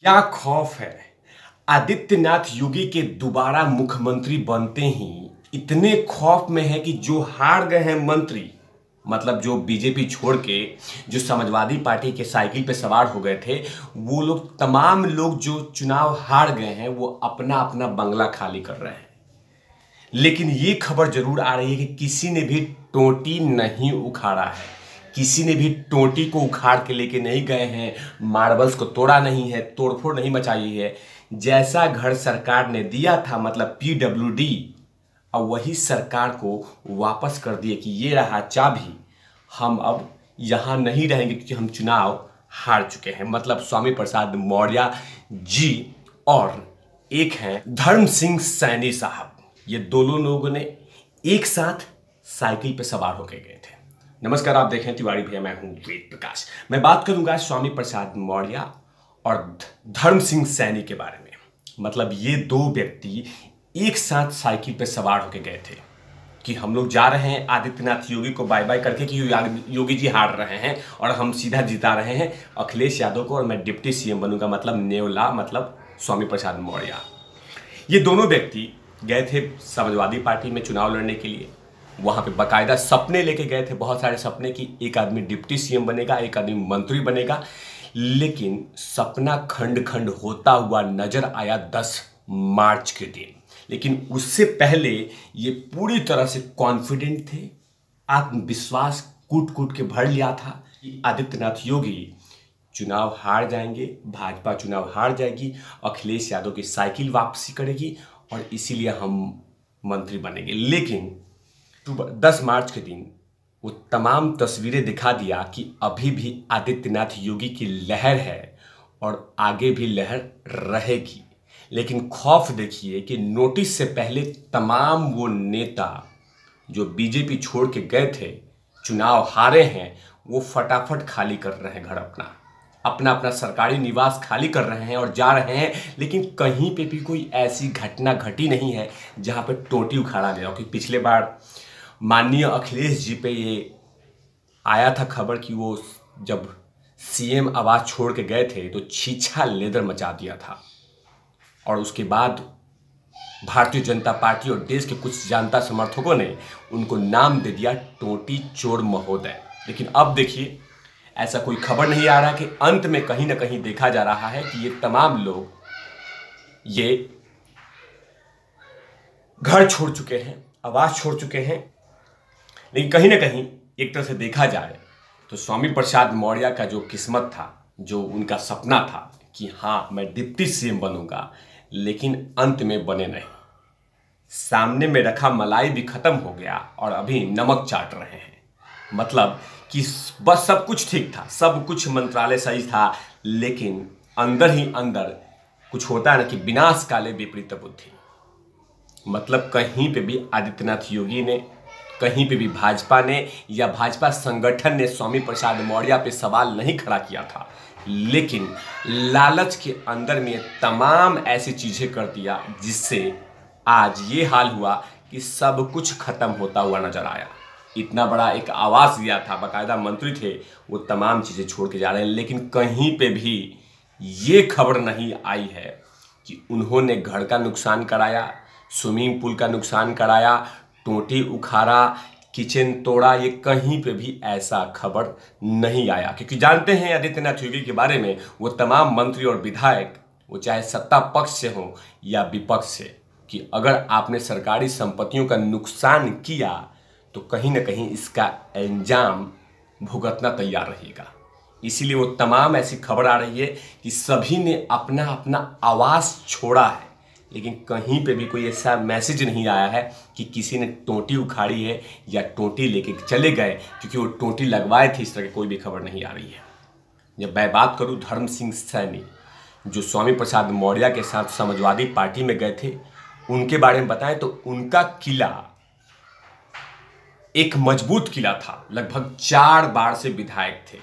क्या खौफ है। आदित्यनाथ योगी के दोबारा मुख्यमंत्री बनते ही इतने खौफ में है कि जो हार गए हैं मंत्री, मतलब जो बीजेपी छोड़ के जो समाजवादी पार्टी के साइकिल पे सवार हो गए थे, वो लोग तमाम लोग जो चुनाव हार गए हैं वो अपना अपना बंगला खाली कर रहे हैं। लेकिन ये खबर जरूर आ रही है कि किसी ने भी टोटी नहीं उखाड़ा है, किसी ने भी टोटी को उखाड़ के लेके नहीं गए हैं, मार्बल्स को तोड़ा नहीं है, तोड़फोड़ नहीं मचाई है। जैसा घर सरकार ने दिया था, मतलब पीडब्ल्यूडी, अब वही सरकार को वापस कर दिए कि ये रहा चाबी, हम अब यहाँ नहीं रहेंगे क्योंकि हम चुनाव हार चुके हैं। मतलब स्वामी प्रसाद मौर्य जी और एक हैं धर्म सिंह सैनी साहब, ये दोनों लोगों ने एक साथ साइकिल पे सवार होकर गए थे। नमस्कार, आप देखें तिवारी भैया, मैं हूं वेद प्रकाश। मैं बात करूंगा स्वामी प्रसाद मौर्य और धर्म सिंह सैनी के बारे में। मतलब ये दो व्यक्ति एक साथ साइकिल पे सवार होकर गए थे कि हम लोग जा रहे हैं आदित्यनाथ योगी को बाय बाय करके कि योगी जी हार रहे हैं और हम सीधा जिता रहे हैं अखिलेश यादव को और मैं डिप्टी सीएम बनूंगा, मतलब नेवला, मतलब स्वामी प्रसाद मौर्य। ये दोनों व्यक्ति गए थे समाजवादी पार्टी में चुनाव लड़ने के लिए। वहां पे बाकायदा सपने लेके गए थे, बहुत सारे सपने कि एक आदमी डिप्टी सीएम बनेगा, एक आदमी मंत्री बनेगा। लेकिन सपना खंड खंड होता हुआ नजर आया 10 मार्च के दिन। लेकिन उससे पहले ये पूरी तरह से कॉन्फिडेंट थे, आत्मविश्वास कूट कूट के भर लिया था कि आदित्यनाथ योगी चुनाव हार जाएंगे, भाजपा चुनाव हार जाएगी, अखिलेश यादव की साइकिल वापसी करेगी और इसीलिए हम मंत्री बनेंगे। लेकिन 10 मार्च के दिन वो तमाम तस्वीरें दिखा दिया कि अभी भी आदित्यनाथ योगी की लहर है और आगे भी लहर रहेगी। लेकिन खौफ देखिए कि नोटिस से पहले तमाम वो नेता जो बीजेपी छोड़ के गए थे, चुनाव हारे हैं, वो फटाफट खाली कर रहे हैं घर अपना अपना अपना सरकारी निवास खाली कर रहे हैं और जा रहे हैं। लेकिन कहीं पे भी कोई ऐसी घटना घटी नहीं है जहां पे टोटी उखाड़ा गया। क्योंकि पिछले बार माननीय अखिलेश जी पे ये आया था खबर कि वो जब सीएम आवास छोड़ के गए थे तो छीछा लेदर मचा दिया था और उसके बाद भारतीय जनता पार्टी और देश के कुछ जनता समर्थकों ने उनको नाम दे दिया टोटी चोर महोदय। लेकिन अब देखिए, ऐसा कोई खबर नहीं आ रहा कि अंत में कहीं ना कहीं देखा जा रहा है कि ये तमाम लोग ये घर छोड़ चुके हैं, आवास छोड़ चुके हैं। लेकिन कहीं ना कहीं एक तरह से देखा जाए तो स्वामी प्रसाद मौर्य का जो किस्मत था, जो उनका सपना था कि हाँ मैं डिप्टी सीएम बनूंगा, लेकिन अंत में बने नहीं। सामने में रखा मलाई भी खत्म हो गया और अभी नमक चाट रहे हैं। मतलब कि बस सब कुछ ठीक था, सब कुछ मंत्रालय सही था, लेकिन अंदर ही अंदर कुछ होता है ना कि विनाश काले विपरीत बुद्धि। मतलब कहीं पे भी आदित्यनाथ योगी ने, कहीं पे भी भाजपा ने या भाजपा संगठन ने स्वामी प्रसाद मौर्य पे सवाल नहीं खड़ा किया था, लेकिन लालच के अंदर में तमाम ऐसी चीजें कर दिया जिससे आज ये हाल हुआ कि सब कुछ खत्म होता हुआ नजर आया। इतना बड़ा एक आवास दिया था, बाकायदा मंत्री थे, वो तमाम चीजें छोड़ के जा रहे हैं। लेकिन कहीं पे भी ये खबर नहीं आई है कि उन्होंने घर का नुकसान कराया, स्विमिंग पूल का नुकसान कराया, टोटी उखाड़ा, किचन तोड़ा। ये कहीं पे भी ऐसा खबर नहीं आया, क्योंकि जानते हैं आदित्यनाथ योगी के बारे में वो तमाम मंत्री और विधायक, वो चाहे सत्ता पक्ष से हो या विपक्ष से, कि अगर आपने सरकारी संपत्तियों का नुकसान किया तो कहीं ना कहीं इसका अंजाम भुगतना तैयार रहेगा। इसीलिए वो तमाम ऐसी खबर आ रही है कि सभी ने अपना अपना आवास छोड़ा है, लेकिन कहीं पे भी कोई ऐसा मैसेज नहीं आया है कि किसी ने टोटी उखाड़ी है या टोटी लेके चले गए क्योंकि वो टोटी लगवाए थे। इस तरह की कोई भी खबर नहीं आ रही है। जब मैं बात करूं धर्म सिंह सैनी, जो स्वामी प्रसाद मौर्य के साथ समाजवादी पार्टी में गए थे, उनके बारे में बताएं तो उनका किला एक मजबूत किला था, लगभग 4 बार से विधायक थे।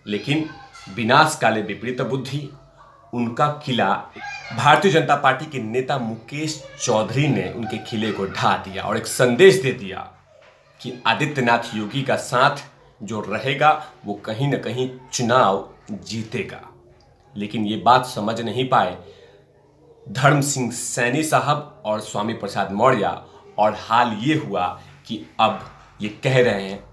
लेकिन विनाश काले विपरीत बुद्धि, उनका किला भारतीय जनता पार्टी के नेता मुकेश चौधरी ने उनके किले को ढा दिया और एक संदेश दे दिया कि आदित्यनाथ योगी का साथ जो रहेगा वो कहीं ना कहीं चुनाव जीतेगा। लेकिन ये बात समझ नहीं पाए धर्म सिंह सैनी साहब और स्वामी प्रसाद मौर्य। और हाल ये हुआ कि अब ये कह रहे हैं,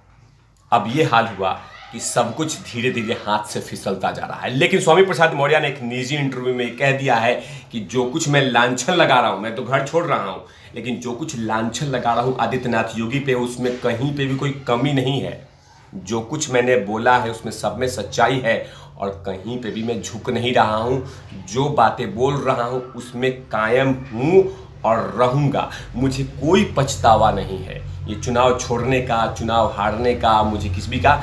अब ये हाल हुआ कि सब कुछ धीरे धीरे हाथ से फिसलता जा रहा है। लेकिन स्वामी प्रसाद मौर्य ने एक निजी इंटरव्यू में कह दिया है कि जो कुछ मैं लांछन लगा रहा हूं, मैं तो घर छोड़ रहा हूं, लेकिन जो कुछ लांछन लगा रहा हूं आदित्यनाथ योगी पे, उसमें कहीं पे भी कोई कमी नहीं है। जो कुछ मैंने बोला है उसमें सब में सच्चाई है और कहीं पे भी मैं झुक नहीं रहा हूं। जो बातें बोल रहा हूं उसमें कायम हूं और रहूंगा। मुझे कोई पछतावा नहीं है ये चुनाव छोड़ने का, चुनाव हारने का, मुझे किसी भी का,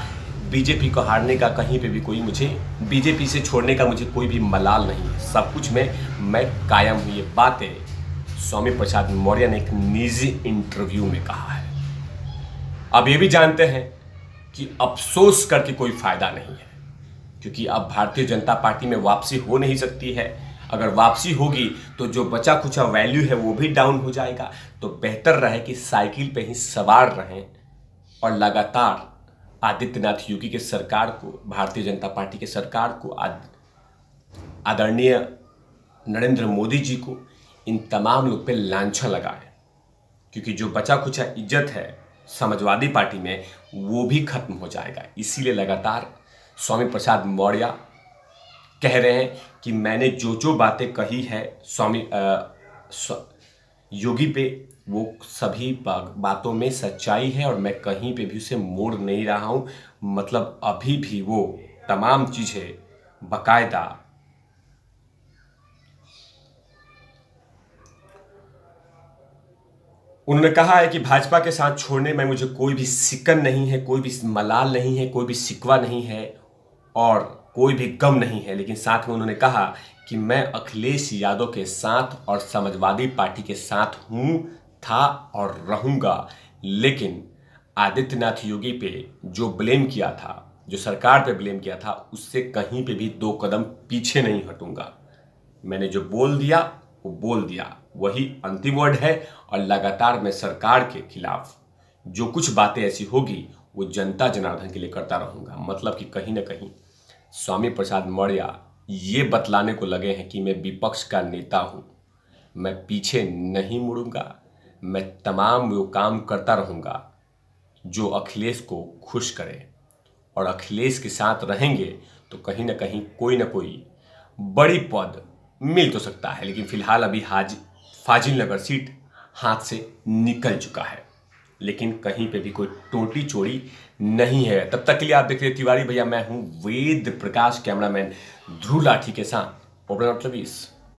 बीजेपी को हारने का, कहीं पे भी कोई मुझे बीजेपी से छोड़ने का मुझे कोई भी मलाल नहीं है। सब कुछ में मैं कायम हूं। ये बातें स्वामी प्रसाद मौर्य ने एक निजी इंटरव्यू में कहा है। अब ये भी जानते हैं कि अफसोस करके कोई फायदा नहीं है, क्योंकि अब भारतीय जनता पार्टी में वापसी हो नहीं सकती है। अगर वापसी होगी तो जो बचा खुचा वैल्यू है वो भी डाउन हो जाएगा। तो बेहतर रहे कि साइकिल पे ही सवार रहें और लगातार आदित्यनाथ योगी के सरकार को, भारतीय जनता पार्टी के सरकार को, आदरणीय नरेंद्र मोदी जी को, इन तमाम लोग पे लांछन लगाए, क्योंकि जो बचा खुचा इज्जत है समाजवादी पार्टी में वो भी खत्म हो जाएगा। इसीलिए लगातार स्वामी प्रसाद मौर्य कह रहे हैं कि मैंने जो जो बातें कही है योगी पे, वो सभी बातों में सच्चाई है और मैं कहीं पे भी उसे मोड़ नहीं रहा हूं। मतलब अभी भी वो तमाम चीजें बाकायदा उन्होंने कहा है कि भाजपा के साथ छोड़ने में मुझे कोई भी सिकन नहीं है, कोई भी मलाल नहीं है, कोई भी शिकवा नहीं है और कोई भी गम नहीं है। लेकिन साथ में उन्होंने कहा कि मैं अखिलेश यादव के साथ और समाजवादी पार्टी के साथ हूं, था और रहूंगा। लेकिन आदित्यनाथ योगी पे जो ब्लेम किया था, जो सरकार पे ब्लेम किया था, उससे कहीं पे भी 2 कदम पीछे नहीं हटूंगा। मैंने जो बोल दिया वो बोल दिया, वही अंतिम वर्ड है। और लगातार मैं सरकार के खिलाफ जो कुछ बातें ऐसी होगी वो जनता जनार्दन के लिए करता रहूंगा। मतलब कि कहीं ना कहीं स्वामी प्रसाद मौर्य ये बतलाने को लगे हैं कि मैं विपक्ष का नेता हूं, मैं पीछे नहीं मुड़ूंगा, मैं तमाम वो काम करता रहूंगा जो अखिलेश को खुश करे। और अखिलेश के साथ रहेंगे तो कहीं ना कहीं कोई ना कोई बड़ी पद मिल तो सकता है, लेकिन फिलहाल अभी फाजिल नगर सीट हाथ से निकल चुका है। लेकिन कहीं पे भी कोई टोटी चोरी नहीं है। तब तक के लिए आप देख रहे तिवारी भैया, मैं हूं वेद प्रकाश, कैमरामैन ध्रुव लाठी के साथ।